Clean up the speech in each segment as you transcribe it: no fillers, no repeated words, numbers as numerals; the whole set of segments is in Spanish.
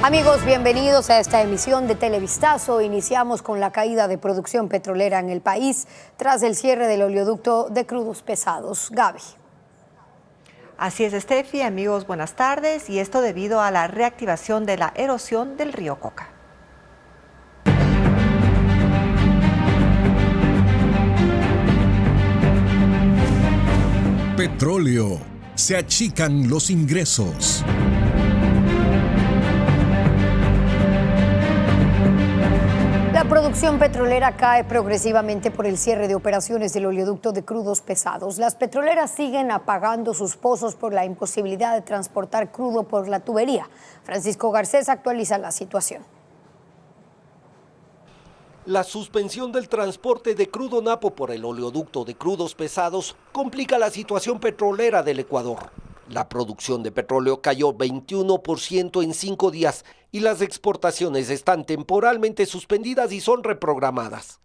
Amigos, bienvenidos a esta emisión de Televistazo. Iniciamos con la caída de producción petrolera en el país tras el cierre del oleoducto de crudos pesados. Gaby. Así es, Steffi. Amigos, buenas tardes. Y esto debido a la reactivación de la erosión del río Coca. Petróleo. Se achican los ingresos. La producción petrolera cae progresivamente por el cierre de operaciones del oleoducto de crudos pesados. Las petroleras siguen apagando sus pozos por la imposibilidad de transportar crudo por la tubería. Francisco Garcés actualiza la situación. La suspensión del transporte de crudo napo por el oleoducto de crudos pesados complica la situación petrolera del Ecuador. La producción de petróleo cayó 21% en 5 días y las exportaciones están temporalmente suspendidas y son reprogramadas.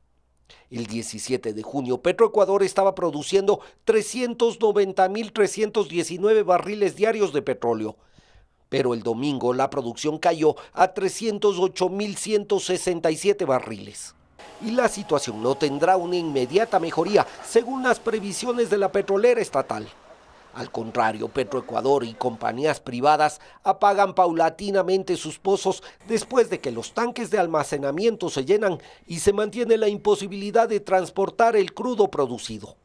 El 17 de junio, Petroecuador estaba produciendo 390.319 barriles diarios de petróleo. Pero el domingo la producción cayó a 308.167 barriles. Y la situación no tendrá una inmediata mejoría, según las previsiones de la petrolera estatal. Al contrario, Petroecuador y compañías privadas apagan paulatinamente sus pozos después de que los tanques de almacenamiento se llenan y se mantiene la imposibilidad de transportar el crudo producido.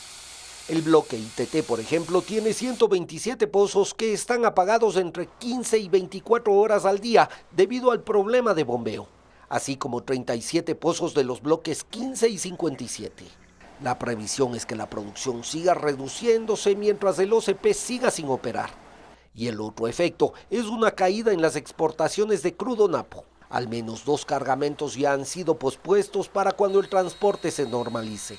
El bloque ITT, por ejemplo, tiene 127 pozos que están apagados entre 15 y 24 horas al día debido al problema de bombeo, así como 37 pozos de los bloques 15 y 57. La previsión es que la producción siga reduciéndose mientras el OCP siga sin operar. Y el otro efecto es una caída en las exportaciones de crudo napo. Al menos 2 cargamentos ya han sido pospuestos para cuando el transporte se normalice.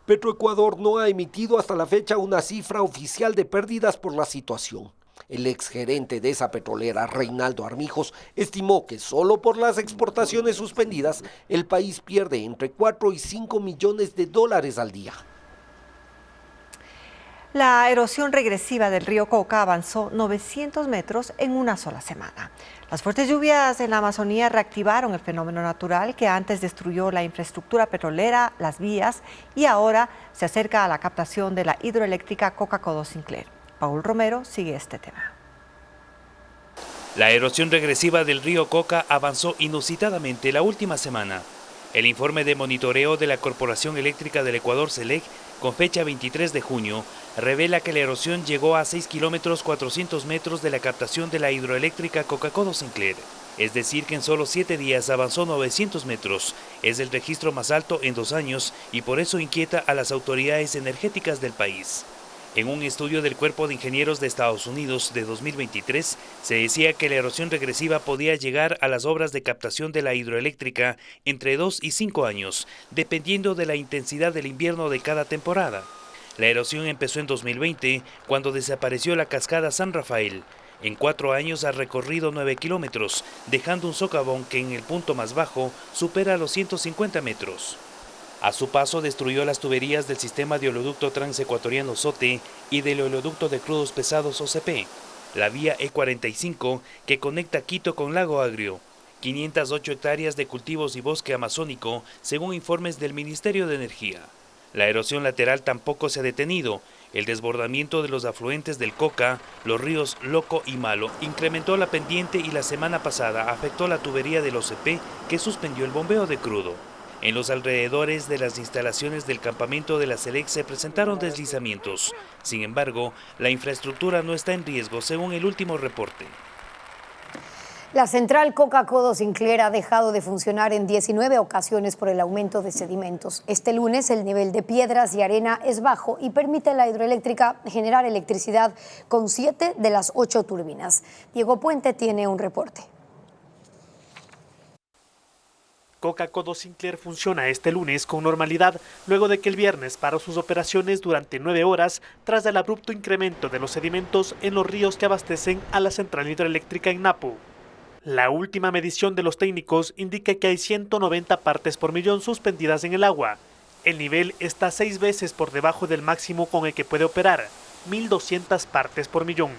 Petroecuador no ha emitido hasta la fecha una cifra oficial de pérdidas por la situación. El exgerente de esa petrolera, Reinaldo Armijos, estimó que solo por las exportaciones suspendidas, el país pierde entre 4 y 5 millones de dólares al día. La erosión regresiva del río Coca avanzó 900 metros en una sola semana. Las fuertes lluvias en la Amazonía reactivaron el fenómeno natural que antes destruyó la infraestructura petrolera, las vías, y ahora se acerca a la captación de la hidroeléctrica Coca-Codo Sinclair. Paul Romero sigue este tema. La erosión regresiva del río Coca avanzó inusitadamente la última semana. El informe de monitoreo de la Corporación Eléctrica del Ecuador, CELEC, con fecha 23 de junio, revela que la erosión llegó a 6 kilómetros 400 metros de la captación de la hidroeléctrica Coca-Codo Sinclair. Es decir, que en solo 7 días avanzó 900 metros. Es el registro más alto en 2 años y por eso inquieta a las autoridades energéticas del país. En un estudio del Cuerpo de Ingenieros de Estados Unidos de 2023, se decía que la erosión regresiva podía llegar a las obras de captación de la hidroeléctrica entre 2 y 5 años, dependiendo de la intensidad del invierno de cada temporada. La erosión empezó en 2020, cuando desapareció la cascada San Rafael. En 4 años ha recorrido 9 kilómetros, dejando un socavón que en el punto más bajo supera los 150 metros. A su paso destruyó las tuberías del sistema de oleoducto transecuatoriano SOTE y del oleoducto de crudos pesados OCP, la vía E45 que conecta Quito con Lago Agrio, 508 hectáreas de cultivos y bosque amazónico, según informes del Ministerio de Energía. La erosión lateral tampoco se ha detenido. El desbordamiento de los afluentes del Coca, los ríos Loco y Malo, incrementó la pendiente y la semana pasada afectó la tubería del OCP que suspendió el bombeo de crudo. En los alrededores de las instalaciones del campamento de la CELEC se presentaron deslizamientos. Sin embargo, la infraestructura no está en riesgo, según el último reporte. La central Coca-Codo Sinclair ha dejado de funcionar en 19 ocasiones por el aumento de sedimentos. Este lunes el nivel de piedras y arena es bajo y permite a la hidroeléctrica generar electricidad con 7 de las 8 turbinas. Diego Puente tiene un reporte. Coca-Codo Sinclair funciona este lunes con normalidad, luego de que el viernes paró sus operaciones durante 9 horas tras el abrupto incremento de los sedimentos en los ríos que abastecen a la central hidroeléctrica en Napo. La última medición de los técnicos indica que hay 190 partes por millón suspendidas en el agua. El nivel está 6 veces por debajo del máximo con el que puede operar, 1.200 partes por millón.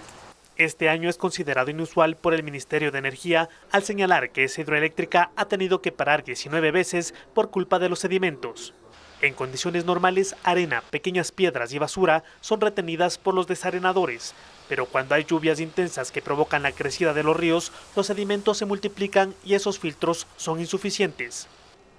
Este año es considerado inusual por el Ministerio de Energía al señalar que esa hidroeléctrica ha tenido que parar 19 veces por culpa de los sedimentos. En condiciones normales, arena, pequeñas piedras y basura son retenidas por los desarenadores, pero cuando hay lluvias intensas que provocan la crecida de los ríos, los sedimentos se multiplican y esos filtros son insuficientes.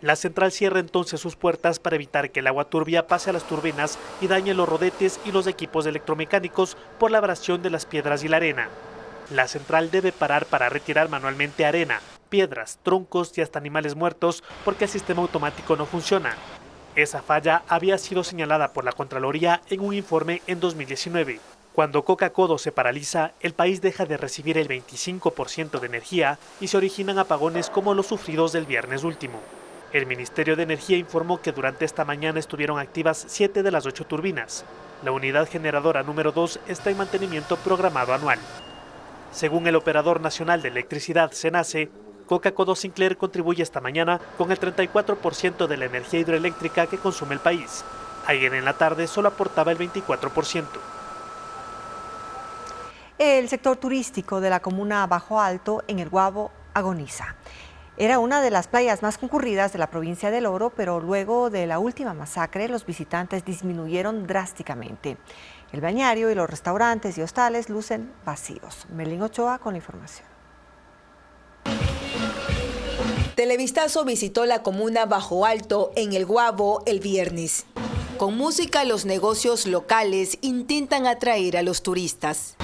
La central cierra entonces sus puertas para evitar que el agua turbia pase a las turbinas y dañe los rodetes y los equipos electromecánicos por la abrasión de las piedras y la arena. La central debe parar para retirar manualmente arena, piedras, troncos y hasta animales muertos porque el sistema automático no funciona. Esa falla había sido señalada por la Contraloría en un informe en 2019. Cuando Coca-Codo se paraliza, el país deja de recibir el 25% de energía y se originan apagones como los sufridos del viernes último. El Ministerio de Energía informó que durante esta mañana estuvieron activas 7 de las 8 turbinas. La unidad generadora número 2 está en mantenimiento programado anual. Según el Operador Nacional de Electricidad, CENACE, Coca-Codo Sinclair contribuye esta mañana con el 34% de la energía hidroeléctrica que consume el país. Ayer en la tarde solo aportaba el 24%. El sector turístico de la comuna Bajo Alto, en el Guabo, agoniza. Era una de las playas más concurridas de la provincia del Oro, pero luego de la última masacre, los visitantes disminuyeron drásticamente. El bañario y los restaurantes y hostales lucen vacíos. Merlin Ochoa con la información. Televistazo visitó la comuna Bajo Alto, en el Guabo, el viernes. Con música, los negocios locales intentan atraer a los turistas.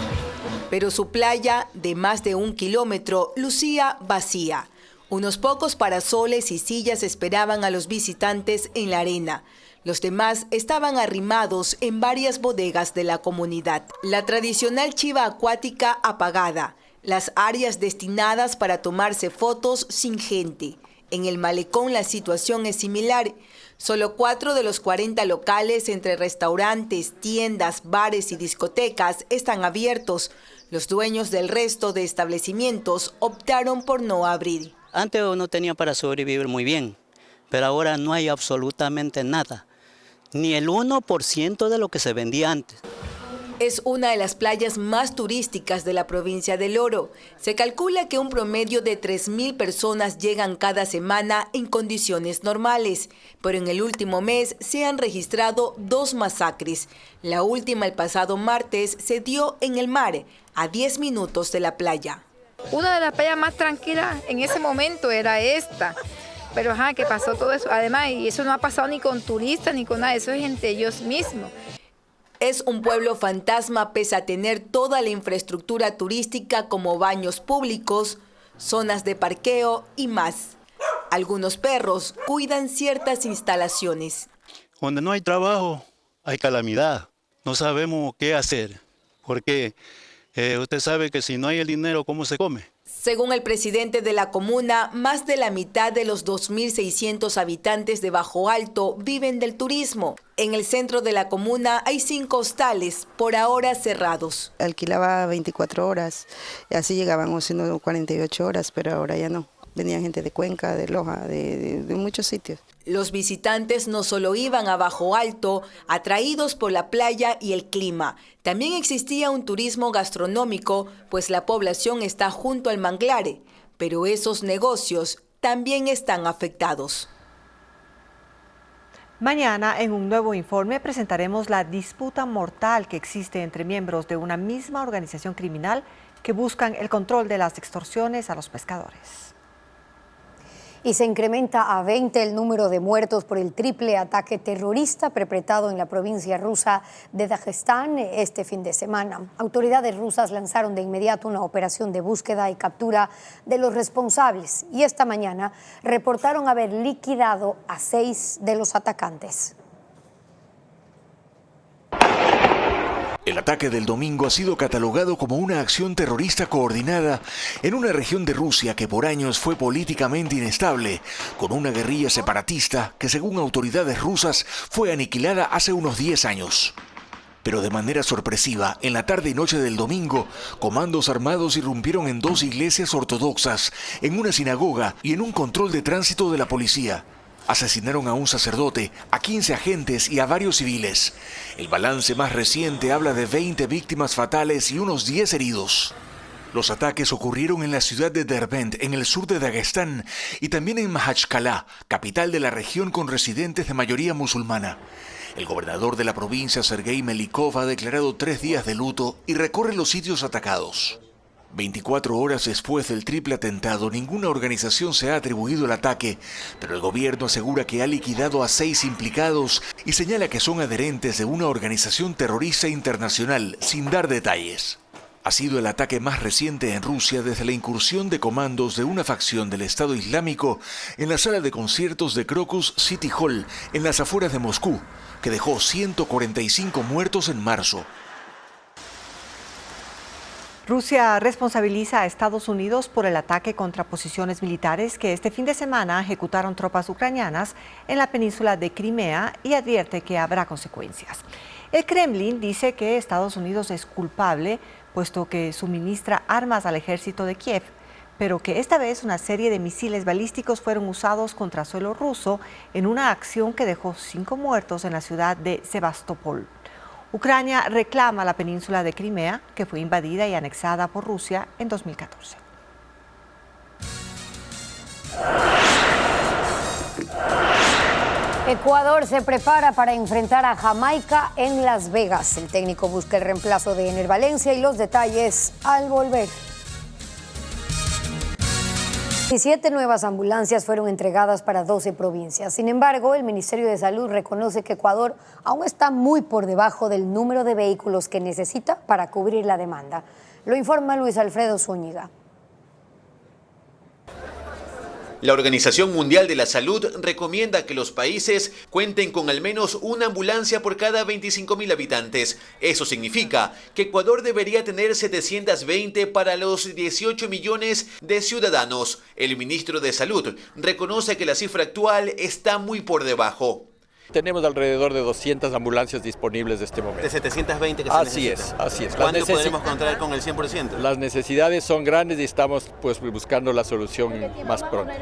Pero su playa, de más de 1 kilómetro, lucía vacía. Unos pocos parasoles y sillas esperaban a los visitantes en la arena. Los demás estaban arrimados en varias bodegas de la comunidad. La tradicional chiva acuática apagada. Las áreas destinadas para tomarse fotos sin gente. En el malecón la situación es similar. Solo 4 de los 40 locales entre restaurantes, tiendas, bares y discotecas están abiertos. Los dueños del resto de establecimientos optaron por no abrir. Antes uno tenía para sobrevivir muy bien, pero ahora no hay absolutamente nada, ni el 1% de lo que se vendía antes. Es una de las playas más turísticas de la provincia del Oro. Se calcula que un promedio de 3.000 personas llegan cada semana en condiciones normales, pero en el último mes se han registrado 2 masacres. La última el pasado martes se dio en el mar, a 10 minutos de la playa. Una de las playas más tranquilas en ese momento era esta, pero que pasó todo eso. Además, y eso no ha pasado ni con turistas ni con nada, eso es entre ellos mismos. Es un pueblo fantasma pese a tener toda la infraestructura turística como baños públicos, zonas de parqueo y más. Algunos perros cuidan ciertas instalaciones. Donde no hay trabajo, hay calamidad. No sabemos qué hacer, porque usted sabe que si no hay el dinero, ¿cómo se come? Según el presidente de la comuna, más de la mitad de los 2.600 habitantes de Bajo Alto viven del turismo. En el centro de la comuna hay 5 hostales, por ahora cerrados. Alquilaba 24 horas, y así llegaban haciendo 48 horas, pero ahora ya no. Venían gente de Cuenca, de Loja, de muchos sitios. Los visitantes no solo iban a Bajo Alto, atraídos por la playa y el clima. También existía un turismo gastronómico, pues la población está junto al manglar. Pero esos negocios también están afectados. Mañana, en un nuevo informe, presentaremos la disputa mortal que existe entre miembros de una misma organización criminal que buscan el control de las extorsiones a los pescadores. Y se incrementa a 20 el número de muertos por el triple ataque terrorista perpetrado en la provincia rusa de Dagestán este fin de semana. Autoridades rusas lanzaron de inmediato una operación de búsqueda y captura de los responsables y esta mañana reportaron haber liquidado a 6 de los atacantes. El ataque del domingo ha sido catalogado como una acción terrorista coordinada en una región de Rusia que por años fue políticamente inestable, con una guerrilla separatista que, según autoridades rusas, fue aniquilada hace unos 10 años. Pero de manera sorpresiva, en la tarde y noche del domingo, comandos armados irrumpieron en 2 iglesias ortodoxas, en una sinagoga y en un control de tránsito de la policía. Asesinaron a un sacerdote, a 15 agentes y a varios civiles. El balance más reciente habla de 20 víctimas fatales y unos 10 heridos. Los ataques ocurrieron en la ciudad de Derbent, en el sur de Dagestán, y también en Mahachkala, capital de la región con residentes de mayoría musulmana. El gobernador de la provincia, Sergei Melikov, ha declarado 3 días de luto y recorre los sitios atacados. 24 horas después del triple atentado, ninguna organización se ha atribuido el ataque, pero el gobierno asegura que ha liquidado a 6 implicados y señala que son adherentes de una organización terrorista internacional, sin dar detalles. Ha sido el ataque más reciente en Rusia desde la incursión de comandos de una facción del Estado Islámico en la sala de conciertos de Crocus City Hall, en las afueras de Moscú, que dejó 145 muertos en marzo. Rusia responsabiliza a Estados Unidos por el ataque contra posiciones militares que este fin de semana ejecutaron tropas ucranianas en la península de Crimea y advierte que habrá consecuencias. El Kremlin dice que Estados Unidos es culpable, puesto que suministra armas al ejército de Kiev, pero que esta vez una serie de misiles balísticos fueron usados contra suelo ruso en una acción que dejó 5 muertos en la ciudad de Sebastopol. Ucrania reclama la península de Crimea, que fue invadida y anexada por Rusia en 2014. Ecuador se prepara para enfrentar a Jamaica en Las Vegas. El técnico busca el reemplazo de Ener Valencia y los detalles al volver. 17 nuevas ambulancias fueron entregadas para 12 provincias. Sin embargo, el Ministerio de Salud reconoce que Ecuador aún está muy por debajo del número de vehículos que necesita para cubrir la demanda. Lo informa Luis Alfredo Zúñiga. La Organización Mundial de la Salud recomienda que los países cuenten con al menos una ambulancia por cada 25.000 habitantes. Eso significa que Ecuador debería tener 720 para los 18 millones de ciudadanos. El ministro de Salud reconoce que la cifra actual está muy por debajo. Tenemos alrededor de 200 ambulancias disponibles de este momento. De 720 que se necesitan. Así es. ¿Cuándo podremos contar con el 100%? Las necesidades son grandes y estamos buscando la solución más pronto.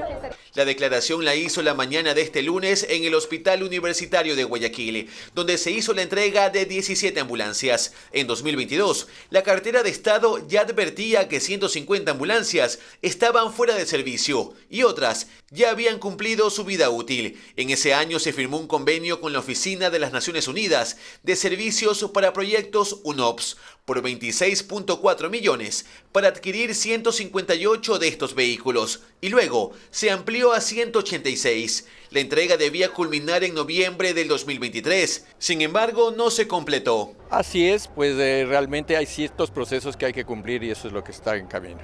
La declaración la hizo la mañana de este lunes en el Hospital Universitario de Guayaquil, donde se hizo la entrega de 17 ambulancias. En 2022, la cartera de Estado ya advertía que 150 ambulancias estaban fuera de servicio y otras ya habían cumplido su vida útil. En ese año se firmó un convenio con la Oficina de las Naciones Unidas de Servicios para Proyectos UNOPS por 26.4 millones para adquirir 158 de estos vehículos y luego se amplió a 186. La entrega debía culminar en noviembre del 2023, sin embargo no se completó. Así es, pues realmente hay ciertos procesos que hay que cumplir y eso es lo que está en camino.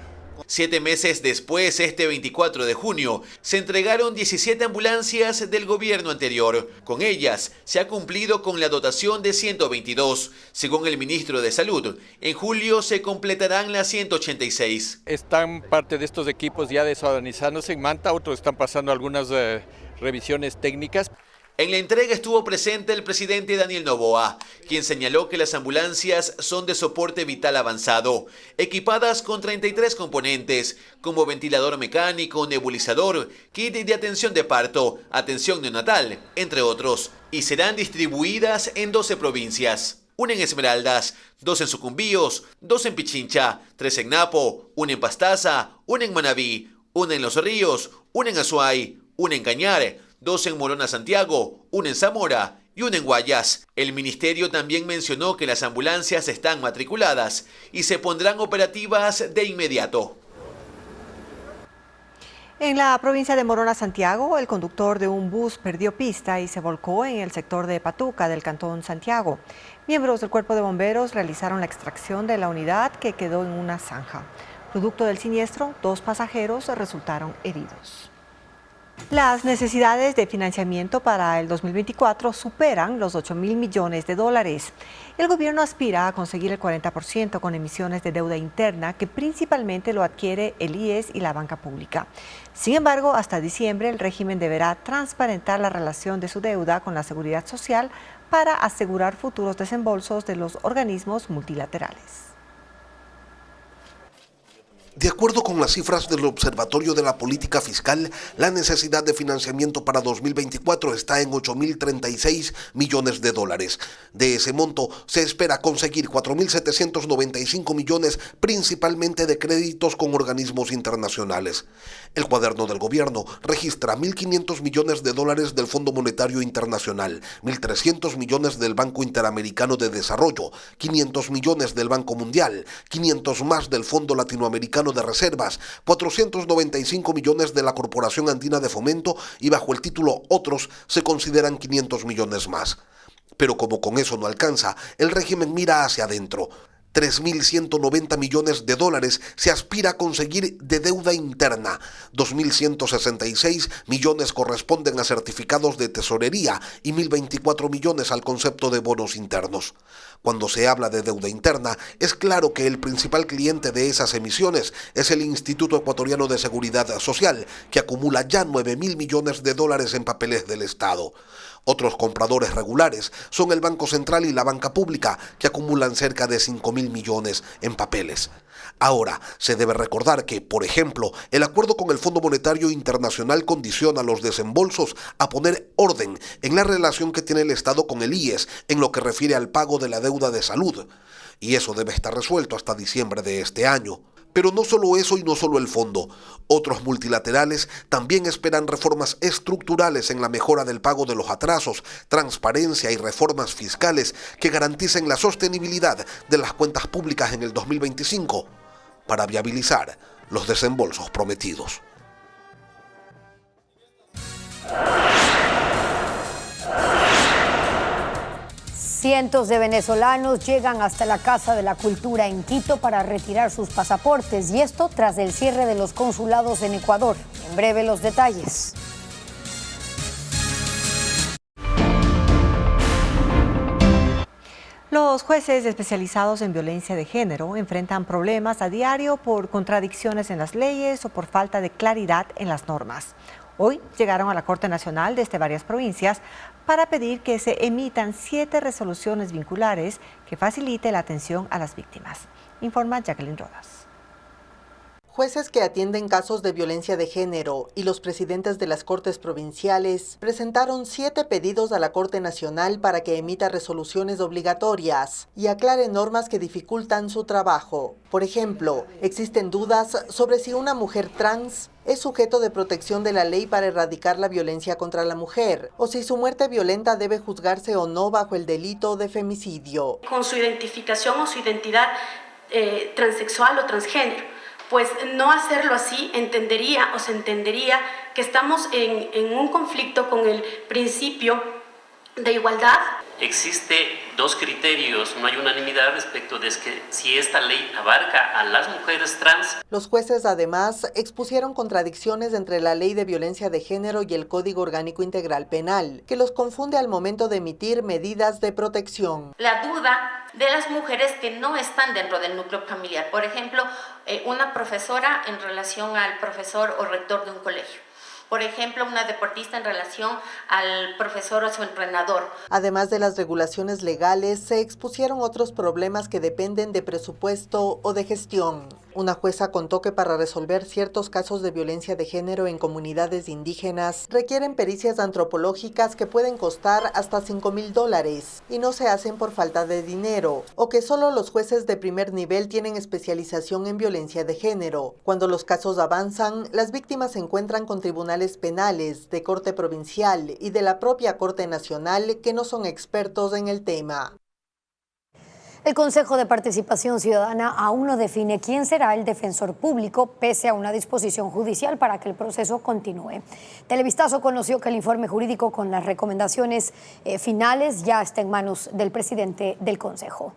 7 meses después, este 24 de junio, se entregaron 17 ambulancias del gobierno anterior. Con ellas, se ha cumplido con la dotación de 122. Según el ministro de Salud, en julio se completarán las 186. Están parte de estos equipos ya desorganizándose en Manta, otros están pasando algunas revisiones técnicas. En la entrega estuvo presente el presidente Daniel Noboa, quien señaló que las ambulancias son de soporte vital avanzado, equipadas con 33 componentes, como ventilador mecánico, nebulizador, kit de atención de parto, atención neonatal, entre otros, y serán distribuidas en 12 provincias. Una en Esmeraldas, 2 en Sucumbíos, 2 en Pichincha, 3 en Napo, 1 en Pastaza, 1 en Manabí, 1 en Los Ríos, 1 en Azuay, 1 en Cañar, 2 en Morona Santiago, 1 en Zamora y 1 en Guayas. El ministerio también mencionó que las ambulancias están matriculadas y se pondrán operativas de inmediato. En la provincia de Morona Santiago, el conductor de un bus perdió pista y se volcó en el sector de Patuca del cantón Santiago. Miembros del cuerpo de bomberos realizaron la extracción de la unidad que quedó en una zanja. Producto del siniestro, 2 pasajeros resultaron heridos. Las necesidades de financiamiento para el 2024 superan los 8.000 millones de dólares. El gobierno aspira a conseguir el 40% con emisiones de deuda interna que principalmente lo adquiere el IES y la banca pública. Sin embargo, hasta diciembre el régimen deberá transparentar la relación de su deuda con la seguridad social para asegurar futuros desembolsos de los organismos multilaterales. De acuerdo con las cifras del Observatorio de la Política Fiscal, la necesidad de financiamiento para 2024 está en 8.036 millones de dólares. De ese monto, se espera conseguir 4.795 millones principalmente de créditos con organismos internacionales. El cuaderno del gobierno registra 1.500 millones de dólares del Fondo Monetario Internacional, 1.300 millones del Banco Interamericano de Desarrollo, 500 millones del Banco Mundial, 500 más del Fondo Latinoamericano de Reservas, 495 millones de la Corporación Andina de Fomento y bajo el título Otros se consideran 500 millones más. Pero como con eso no alcanza, el régimen mira hacia adentro. 3.190 millones de dólares se aspira a conseguir de deuda interna, 2.166 millones corresponden a certificados de tesorería y 1.024 millones al concepto de bonos internos. Cuando se habla de deuda interna, es claro que el principal cliente de esas emisiones es el Instituto Ecuatoriano de Seguridad Social, que acumula ya 9.000 millones de dólares en papeles del Estado. Otros compradores regulares son el Banco Central y la banca pública, que acumulan cerca de 5.000 millones en papeles. Ahora, se debe recordar que, por ejemplo, el acuerdo con el Fondo Monetario Internacional condiciona los desembolsos a poner orden en la relación que tiene el Estado con el IES en lo que refiere al pago de la deuda de salud. Y eso debe estar resuelto hasta diciembre de este año. Pero no solo eso y no solo el fondo. Otros multilaterales también esperan reformas estructurales en la mejora del pago de los atrasos, transparencia y reformas fiscales que garanticen la sostenibilidad de las cuentas públicas en el 2025 para viabilizar los desembolsos prometidos. Cientos de venezolanos llegan hasta la Casa de la Cultura en Quito para retirar sus pasaportes, y esto tras el cierre de los consulados en Ecuador. En breve los detalles. Los jueces especializados en violencia de género enfrentan problemas a diario por contradicciones en las leyes o por falta de claridad en las normas. Hoy llegaron a la Corte Nacional desde varias provincias para pedir que se emitan 7 resoluciones vinculares que facilite la atención a las víctimas. Informa Jacqueline Rodas. Jueces que atienden casos de violencia de género y los presidentes de las Cortes provinciales presentaron 7 pedidos a la Corte Nacional para que emita resoluciones obligatorias y aclare normas que dificultan su trabajo. Por ejemplo, existen dudas sobre si una mujer trans es sujeto de protección de la ley para erradicar la violencia contra la mujer, o si su muerte violenta debe juzgarse o no bajo el delito de femicidio. Con su identificación o su identidad transexual o transgénero. Pues no hacerlo así se entendería que estamos en un conflicto con el principio de igualdad. Existe 2 criterios, no hay unanimidad respecto de si esta ley abarca a las mujeres trans. Los jueces además expusieron contradicciones entre la Ley de Violencia de Género y el Código Orgánico Integral Penal, que los confunde al momento de emitir medidas de protección. La duda de las mujeres que no están dentro del núcleo familiar, por ejemplo, una profesora en relación al profesor o rector de un colegio. Por ejemplo, una deportista en relación al profesor o su entrenador. Además de las regulaciones legales, se expusieron otros problemas que dependen de presupuesto o de gestión. Una jueza contó que para resolver ciertos casos de violencia de género en comunidades indígenas requieren pericias antropológicas que pueden costar hasta $5.000 y no se hacen por falta de dinero, o que solo los jueces de primer nivel tienen especialización en violencia de género. Cuando los casos avanzan, las víctimas se encuentran con tribunales penales, de corte provincial y de la propia Corte Nacional que no son expertos en el tema. El Consejo de Participación Ciudadana aún no define quién será el defensor público, pese a una disposición judicial para que el proceso continúe. Televistazo conoció que el informe jurídico con las recomendaciones finales ya está en manos del presidente del Consejo.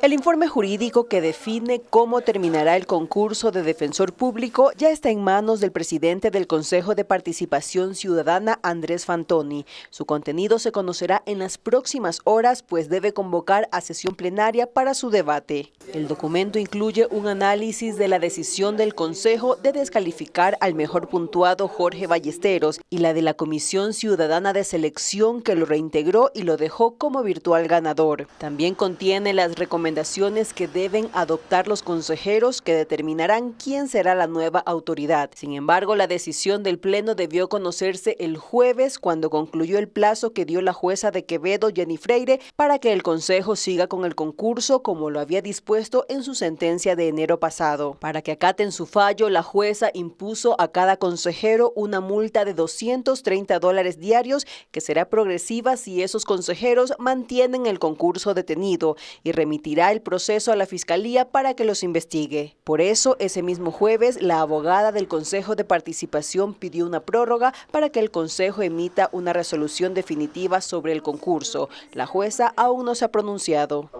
El informe jurídico que define cómo terminará el concurso de defensor público ya está en manos del presidente del Consejo de Participación Ciudadana, Andrés Fantoni. Su contenido se conocerá en las próximas horas, pues debe convocar a sesión plenaria para su debate. El documento incluye un análisis de la decisión del Consejo de descalificar al mejor puntuado Jorge Ballesteros y la de la Comisión Ciudadana de Selección, que lo reintegró y lo dejó como virtual ganador. También contiene las recomendaciones recomendaciones que deben adoptar los consejeros que determinarán quién será la nueva autoridad. Sin embargo, la decisión del Pleno debió conocerse el jueves cuando concluyó el plazo que dio la jueza de Quevedo, Jenny Freire, para que el Consejo siga con el concurso como lo había dispuesto en su sentencia de enero pasado. Para que acaten su fallo, la jueza impuso a cada consejero una multa de $230 diarios que será progresiva si esos consejeros mantienen el concurso detenido y remitirá el proceso a la Fiscalía para que los investigue. Por eso, ese mismo jueves, la abogada del Consejo de Participación pidió una prórroga para que el Consejo emita una resolución definitiva sobre el concurso. La jueza aún no se ha pronunciado.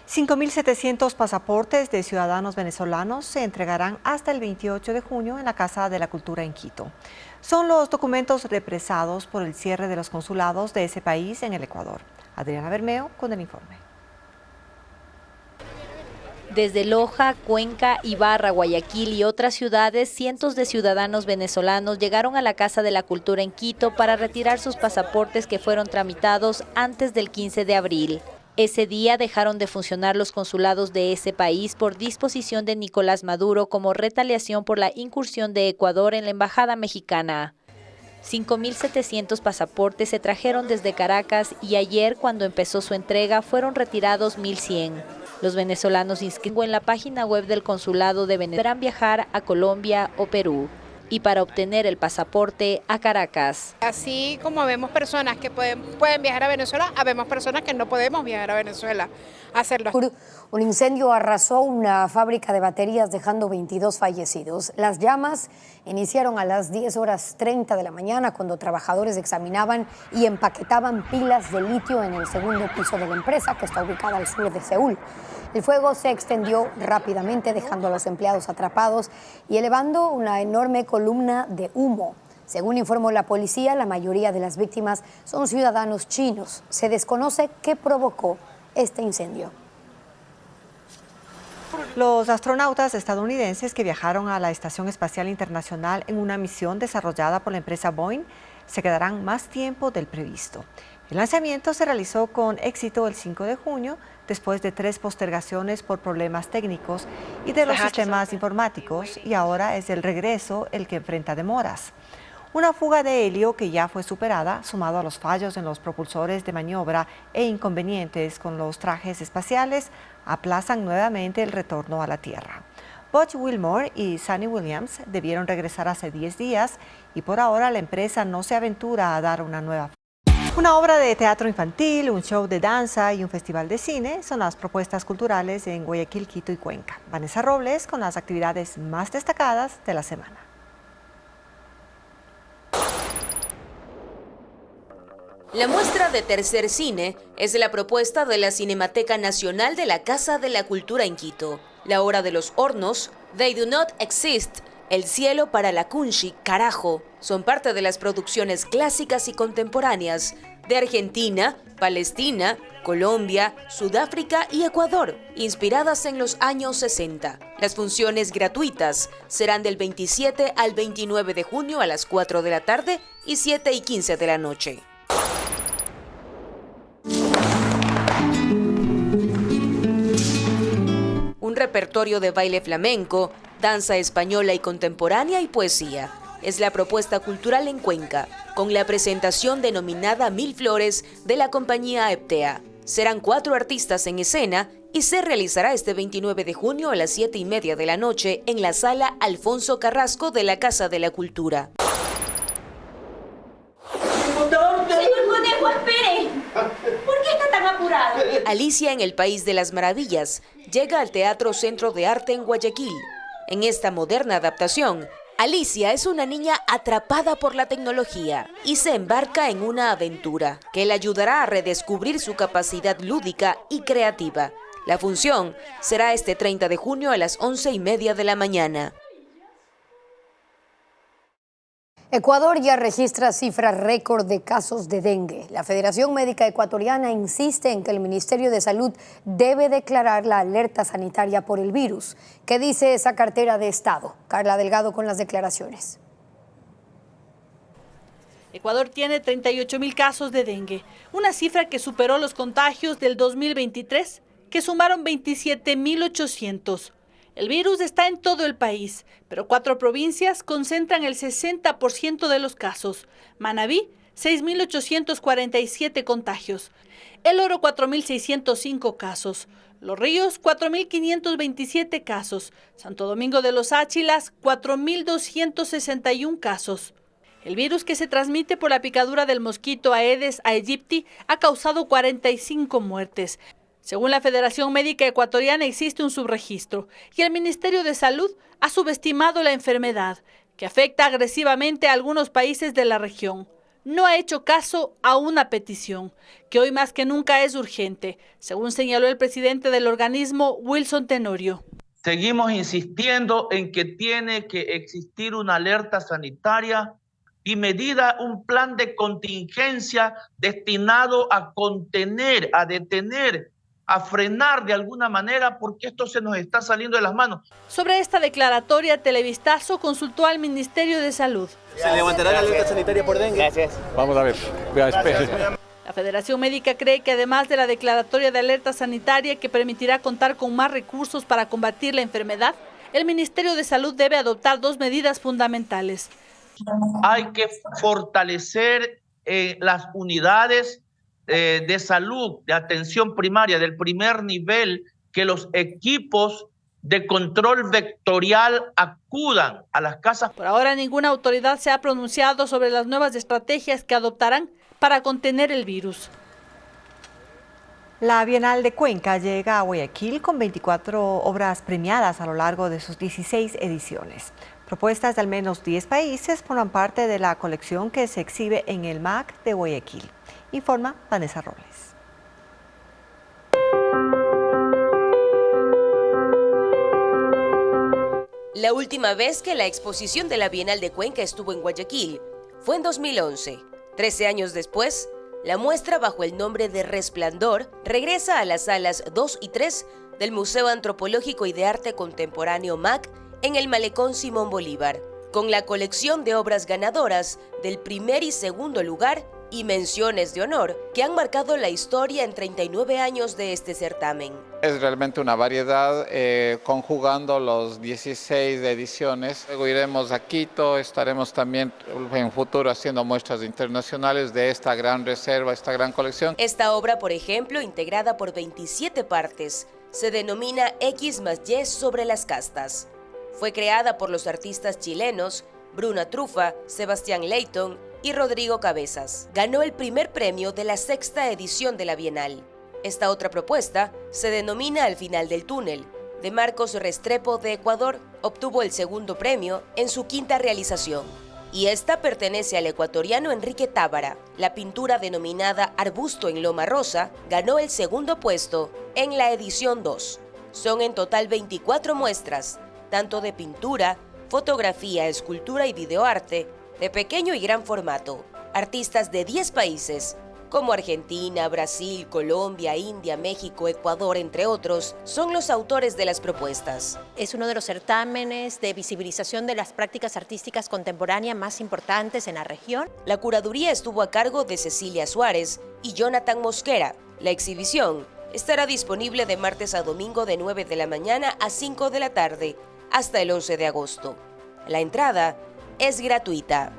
5.700 pasaportes de ciudadanos venezolanos se entregarán hasta el 28 de junio en la Casa de la Cultura en Quito. Son los documentos represados por el cierre de los consulados de ese país en el Ecuador. Adriana Bermeo con el informe. Desde Loja, Cuenca, Ibarra, Guayaquil y otras ciudades, cientos de ciudadanos venezolanos llegaron a la Casa de la Cultura en Quito para retirar sus pasaportes que fueron tramitados antes del 15 de abril. Ese día dejaron de funcionar los consulados de ese país por disposición de Nicolás Maduro como retaliación por la incursión de Ecuador en la embajada mexicana. 5.700 pasaportes se trajeron desde Caracas y ayer, cuando empezó su entrega, fueron retirados 1.100. Los venezolanos inscritos en la página web del consulado de Venezuela deberán viajar a Colombia o Perú y para obtener el pasaporte a Caracas. Así como vemos personas que pueden viajar a Venezuela, habemos personas que no podemos viajar a Venezuela a hacerlo. Un incendio arrasó una fábrica de baterías dejando 22 fallecidos. Las llamas iniciaron a las 10:30 de la mañana cuando trabajadores examinaban y empaquetaban pilas de litio en el segundo piso de la empresa que está ubicada al sur de Seúl. El fuego se extendió rápidamente dejando a los empleados atrapados y elevando una enorme columna de humo. Según informó la policía, la mayoría de las víctimas son ciudadanos chinos. Se desconoce qué provocó este incendio. Los astronautas estadounidenses que viajaron a la Estación Espacial Internacional en una misión desarrollada por la empresa Boeing se quedarán más tiempo del previsto. El lanzamiento se realizó con éxito el 5 de junio, después de 3 postergaciones por problemas técnicos y de los sistemas informáticos, y ahora es el regreso el que enfrenta demoras. Una fuga de helio que ya fue superada, sumado a los fallos en los propulsores de maniobra e inconvenientes con los trajes espaciales, aplazan nuevamente el retorno a la Tierra. Butch Wilmore y Sunny Williams debieron regresar hace 10 días y por ahora la empresa no se aventura a dar una nueva. Una obra de teatro infantil, un show de danza y un festival de cine son las propuestas culturales en Guayaquil, Quito y Cuenca. Vanessa Robles con las actividades más destacadas de la semana. La muestra de Tercer Cine es la propuesta de la Cinemateca Nacional de la Casa de la Cultura en Quito. La Hora de los Hornos, They Do Not Exist, El Cielo para la Kunshi, Carajo, son parte de las producciones clásicas y contemporáneas de Argentina, Palestina, Colombia, Sudáfrica y Ecuador, inspiradas en los años 60. Las funciones gratuitas serán del 27 al 29 de junio a las 4 de la tarde y 7:15 de la noche. Un repertorio de baile flamenco, danza española y contemporánea y poesía. Es la propuesta cultural en Cuenca, con la presentación denominada Mil Flores de la compañía Eptea. Serán 4 artistas en escena y se realizará este 29 de junio a las 7:30 de la noche en la sala Alfonso Carrasco de la Casa de la Cultura. Señor Conejo, espere. ¿Por qué está tan apurado? Alicia en el País de las Maravillas llega al Teatro Centro de Arte en Guayaquil. En esta moderna adaptación, Alicia es una niña atrapada por la tecnología y se embarca en una aventura que le ayudará a redescubrir su capacidad lúdica y creativa. La función será este 30 de junio a las 11:30 de la mañana. Ecuador ya registra cifras récord de casos de dengue. La Federación Médica Ecuatoriana insiste en que el Ministerio de Salud debe declarar la alerta sanitaria por el virus. ¿Qué dice esa cartera de Estado? Carla Delgado con las declaraciones. Ecuador tiene 38.000 casos de dengue, una cifra que superó los contagios del 2023, que sumaron 27.800. El virus está en todo el país, pero 4 provincias concentran el 60% de los casos. Manabí, 6.847 contagios. El Oro, 4.605 casos. Los Ríos, 4.527 casos. Santo Domingo de los Áchilas, 4.261 casos. El virus, que se transmite por la picadura del mosquito Aedes aegypti, ha causado 45 muertes. Según la Federación Médica Ecuatoriana, existe un subregistro y el Ministerio de Salud ha subestimado la enfermedad, que afecta agresivamente a algunos países de la región. No ha hecho caso a una petición, que hoy más que nunca es urgente, según señaló el presidente del organismo, Wilson Tenorio. Seguimos insistiendo en que tiene que existir una alerta sanitaria y medida, un plan de contingencia destinado a contener, a detener, a frenar de alguna manera, porque esto se nos está saliendo de las manos. Sobre esta declaratoria, Televistazo consultó al Ministerio de Salud. ¿Se levantará la alerta sanitaria por dengue? Gracias. Vamos a ver. La Federación Médica cree que además de la declaratoria de alerta sanitaria, que permitirá contar con más recursos para combatir la enfermedad, el Ministerio de Salud debe adoptar 2 medidas fundamentales. Hay que fortalecer las unidades de salud, de atención primaria, del primer nivel, que los equipos de control vectorial acudan a las casas. Por ahora, ninguna autoridad se ha pronunciado sobre las nuevas estrategias que adoptarán para contener el virus. La Bienal de Cuenca llega a Guayaquil con 24 obras premiadas a lo largo de sus 16 ediciones. Propuestas de al menos 10 países forman parte de la colección que se exhibe en el MAC de Guayaquil. Informa Vanessa Robles. La última vez que la exposición de la Bienal de Cuenca estuvo en Guayaquil fue en 2011. 13 años después, la muestra, bajo el nombre de Resplandor, regresa a las salas 2 y 3 del Museo Antropológico y de Arte Contemporáneo MAC en el Malecón Simón Bolívar, con la colección de obras ganadoras del primer y segundo lugar y menciones de honor que han marcado la historia en 39 años de este certamen. Es realmente una variedad, conjugando los 16 ediciones. Luego iremos a Quito, estaremos también en futuro haciendo muestras internacionales de esta gran reserva, esta gran colección. Esta obra, por ejemplo, integrada por 27 partes, se denomina X más Y sobre las castas. Fue creada por los artistas chilenos Bruna Trufa, Sebastián Leighton y Rodrigo Cabezas. Ganó el primer premio de la 6ª edición de la Bienal. Esta otra propuesta se denomina Al final del túnel, de Marcos Restrepo de Ecuador. Obtuvo el segundo premio en su 5ª realización. Y esta pertenece al ecuatoriano Enrique Tábara. La pintura denominada Arbusto en Loma Rosa ganó el segundo puesto en la edición 2. Son en total 24 muestras, tanto de pintura, fotografía, escultura y videoarte, de pequeño y gran formato. Artistas de 10 países, como Argentina, Brasil, Colombia, India, México, Ecuador, entre otros, son los autores de las propuestas. Es uno de los certámenes de visibilización de las prácticas artísticas contemporáneas más importantes en la región. La curaduría estuvo a cargo de Cecilia Suárez y Jonathan Mosquera. La exhibición estará disponible de martes a domingo de 9 de la mañana a 5 de la tarde hasta el 11 de agosto. La entrada es gratuita.